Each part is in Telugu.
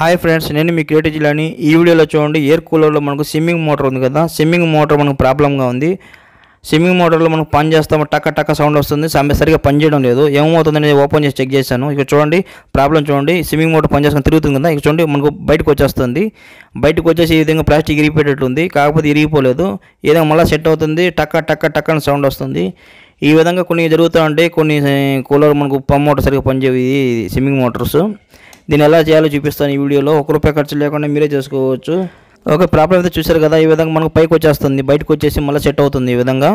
హాయ్ ఫ్రెండ్స్, నేను మీ క్రియేటివ్ జిల్లాని. ఈ వీడియోలో చూడండి, ఎయిర్ కూలర్లో మనకు స్విమ్మింగ్ మోటార్ ఉంది కదా, స్విమ్మింగ్ మోటార్ మనకు ప్రాబ్లంగా ఉంది. స్విమ్మింగ్ మోటార్లో మనకు పని చేస్తాము, టక్క టక్క సౌండ్ వస్తుంది, సరిగా పని చేయడం లేదు. ఏమవుతుందని ఓపెన్ చేసి చెక్ చేశాను. ఇక్కడ చూడండి, ప్రాబ్లం చూడండి, స్విమ్మింగ్ మోటార్ పని చేసుకొని తిరుగుతుంది కదా. ఇక్కడ చూడండి, మనకు బయటకు వచ్చేస్తుంది. బయటకు వచ్చేసి ఈ విధంగా ప్లాస్టిక్ ఇరిగిపోయేటట్టుంది, కాకపోతే ఇరిగిపోలేదు. ఈ విధంగా మళ్ళీ సెట్ అవుతుంది, టక్క టక్క టక్క అని సౌండ్ వస్తుంది. ఈ విధంగా కొన్ని జరుగుతూ ఉంటాయి. కొన్ని కూలర్ మనకు పంప్ మోటార్ సరిగా పనిచేవి, స్విమ్మింగ్ మోటార్స్. దీన్ని ఎలా చేయాలో చూపిస్తాను ఈ వీడియోలో. ₹1 ఖర్చు లేకుండా మీరే చేసుకోవచ్చు. ఓకే, ప్రాబ్లం అయితే చూసారు కదా. ఈ విధంగా మనకు పైకి వచ్చేస్తుంది, బయటకు వచ్చేసి మళ్ళీ సెట్ అవుతుంది. ఈ విధంగా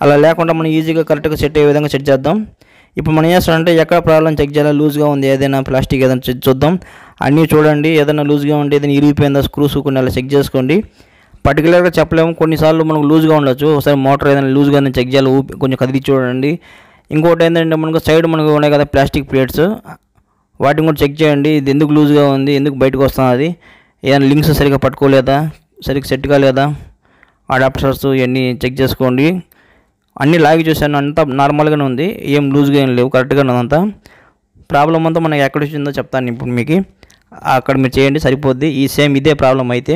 అలా లేకుండా మనం ఈజీగా కరెక్ట్గా సెట్ అయ్యే విధంగా సెట్ చేద్దాం. ఇప్పుడు మనం చేస్తామంటే ఎక్కడ ప్రాబ్లం చెక్ చేయాలి, లూజ్గా ఉంది ఏదైనా ప్లాస్టిక్ ఏదైనా చూద్దాం. అన్నీ చూడండి, ఏదైనా లూజ్గా ఉంటే ఏదైనా ఇరిగిపోయిందా స్క్రూస్ కొన్ని అలా చెక్ చేసుకోండి. పర్టికులర్గా చెప్పలేము, కొన్నిసార్లు మనకు లూజ్గా ఉండొచ్చు. ఒకసారి మోటార్ ఏదైనా లూజ్గా చెక్ చేయాలి, కొంచెం కదిలి చూడండి. ఇంకోటి ఏంటంటే మనకు సైడ్ మనకు ఉన్నాయి కదా ప్లాస్టిక్ ప్లేట్స్, వాటిని కూడా చెక్ చేయండి. ఇది ఎందుకు లూజ్గా ఉంది, ఎందుకు బయటకు వస్తుంది, ఏదైనా లింక్స్ సరిగ్గా పట్టుకోలేదా, సరిగ్గా సెట్ కాలేదా, అడాప్టర్స్ ఇవన్నీ చెక్ చేసుకోండి. అన్నీ లాగి చూశాను, అంతా నార్మల్గానే ఉంది, ఏం లూజ్గా ఏం లేవు, కరెక్ట్గానే ఉందంతా. ప్రాబ్లం అంతా మనకి ఎక్కడ వచ్చిందో చెప్తాను ఇప్పుడు మీకు. అక్కడ మీరు చేయండి, సరిపోద్ది. ఈ సేమ్ ఇదే ప్రాబ్లం అయితే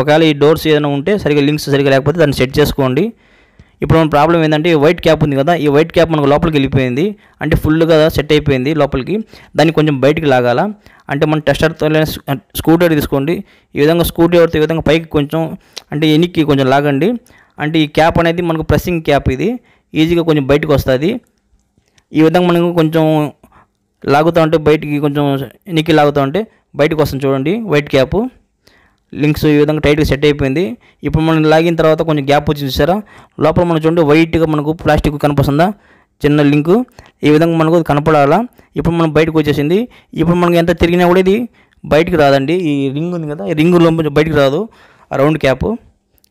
ఒకవేళ ఈ డోర్స్ ఏదైనా ఉంటే సరిగ్గా లింక్స్ సరిగ్గా లేకపోతే దాన్ని సెట్ చేసుకోండి. ఇప్పుడు మన ప్రాబ్లం ఏంటంటే ఈ వైట్ క్యాప్ ఉంది కదా, ఈ వైట్ క్యాప్ మనకు లోపలికి వెళ్ళిపోయింది, అంటే ఫుల్గా సెట్ అయిపోయింది లోపలికి. దాన్ని కొంచెం బయటికి లాగాల. అంటే మన టెస్టర్తో స్కూటర్ తీసుకోండి. ఈ విధంగా స్కూటర్ ఈ విధంగా పైకి కొంచెం అంటే ఎనికి కొంచెం లాగండి. అంటే ఈ క్యాప్ అనేది మనకు ప్రెస్సింగ్ క్యాప్, ఇది ఈజీగా కొంచెం బయటకు వస్తుంది. ఈ విధంగా మనకు కొంచెం లాగుతూ ఉంటే బయటికి కొంచెం ఎనికి లాగుతూ ఉంటే బయటకు వస్తుంది. చూడండి, వైట్ క్యాప్ లింక్స్ ఈ విధంగా టైట్గా సెట్ అయిపోయింది. ఇప్పుడు మనం లాగిన తర్వాత కొంచెం గ్యాప్ వచ్చి చూసారా, లోపల మనం చూడండి వైట్గా మనకు ప్లాస్టిక్ కనిపిస్తుందా, చిన్న లింకు ఈ విధంగా మనకు కనపడాలా. ఇప్పుడు మనం బయటకు వచ్చేసింది. ఇప్పుడు మనకి ఎంత తిరిగినా కూడా ఇది బయటికి రాదండి. ఈ రింగ్ ఉంది కదా, ఈ రింగులో బయటికి రాదు ఆ రౌండ్ క్యాప్.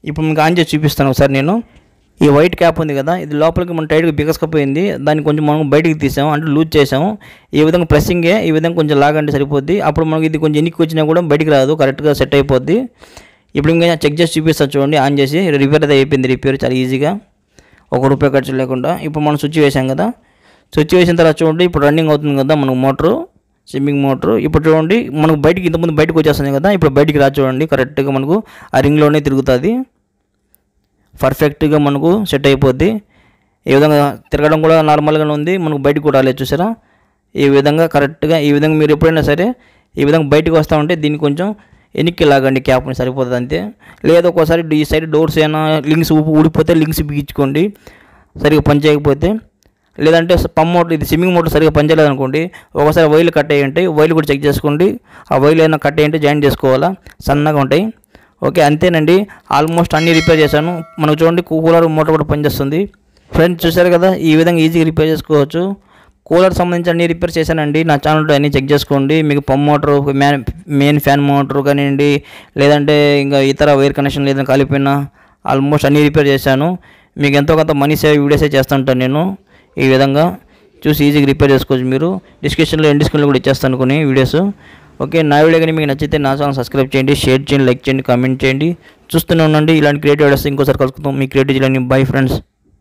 ఇప్పుడు మీకు ఆన్ చేసి చూపిస్తాను ఒకసారి నేను. ఈ వైట్ క్యాప్ ఉంది కదా, ఇది లోపలికి మనం టైట్గా బిగసుకపోయింది, దాన్ని కొంచెం మనం బయటికి తీసాము, అంటే లూజ్ చేసాము. ఈ విధంగా ప్రెస్సింగే ఈ విధంగా కొంచెం లాగండి సరిపోద్ది. అప్పుడు మనకి ఇది కొంచెం ఎనికి వచ్చినా కూడా బయటికి రాదు, కరెక్ట్గా సెట్ అయిపోద్ది. ఇప్పుడు ఇంకా చెక్ చేసి చూపిస్తాను చూడండి, ఆన్ చేసి. రిపేర్ అయితే అయిపోయింది, రిపేర్ చాలా ఈజీగా, ₹1 ఖర్చు లేకుండా. ఇప్పుడు మనం స్విచ్ వేసాం కదా, స్విచ్ వేసిన తర్వాత చూడండి ఇప్పుడు రన్నింగ్ అవుతుంది కదా మనకు మోటరు, స్విమ్మింగ్ మోటరు. ఇప్పుడు చూడండి మనకు బయటికి ఇంతకుముందు బయటకు వచ్చేస్తుంది కదా, ఇప్పుడు బయటికి రా చూడండి, కరెక్ట్గా మనకు ఆ రింగ్లోనే తిరుగుతుంది, పర్ఫెక్ట్గా మనకు సెట్ అయిపోద్ది. ఈ విధంగా తిరగడం కూడా నార్మల్గానే ఉంది, మనకు బయటకు కూడా రాలేదు చూసారా. ఈ విధంగా కరెక్ట్గా ఈ విధంగా మీరు ఎప్పుడైనా సరే ఈ విధంగా బయటకు వస్తూ ఉంటే దీన్ని కొంచెం ఎనికి లాగండి, క్యాప్ని సరిపోతుంది అంతే. లేదా ఒక్కోసారి ఈ సైడ్ డోర్స్ ఏమైనా లింక్స్ ఊడిపోతే లింక్స్ బిగించుకోండి సరిగ్గా పని చేయకపోతే. లేదంటే పంప్ మోటర్, ఇది స్విమ్మింగ్ మోటర్ సరిగ్గా పనిచేయలేదు అనుకోండి, ఒకసారి వైర్లు కట్ అయ్యి వైర్లు కూడా చెక్ చేసుకోండి. ఆ వైర్లు ఏమైనా కట్ అయ్యి జాయిన్ చేసుకోవాలా, సన్నగా ఉంటాయి. ఓకే, అంతేనండి, ఆల్మోస్ట్ అన్నీ రిపేర్ చేశాను. మనకు చూడండి కూలర్ మోటార్ కూడా పనిచేస్తుంది. ఫ్రెండ్స్ చూసారు కదా, ఈ విధంగా ఈజీగా రిపేర్ చేసుకోవచ్చు. కూలర్ సంబంధించి అన్ని రిపేర్ చేశానండి, నా ఛానల్లో అన్నీ చెక్ చేసుకోండి. మీకు pump motor, main fan motor కానివ్వండి, లేదంటే ఇంకా ఇతర వైర్ కనెక్షన్ లేదని కాలిపోయినా ఆల్మోస్ట్ అన్నీ రిపేర్ చేశాను. మీకు ఎంతో కొంత మనీ సేవ్ వీడియోసే చేస్తుంటాను నేను. ఈ విధంగా చూసి ఈజీగా రిపేర్ చేసుకోవచ్చు మీరు. ఎండ్ డిస్క్రిప్షన్లో కూడా ఇచ్చేస్తాను కొన్ని వీడియోస్. ఓకే, నా వీడియో కానీ మీకు నచ్చితే నా ఛానల్ సబ్స్క్రైబ్ చేయండి, షేర్ చేయండి, లైక్ చేయండి, కామెంట్ చేయండి. చూస్తూనే ఉండండి ఇలాంటి క్రియేటివ్ వీడియోస్. ఇంకోసారి కలుసుకుందాం మీ క్రియేటివ్ జిల్లాని. Bye friends.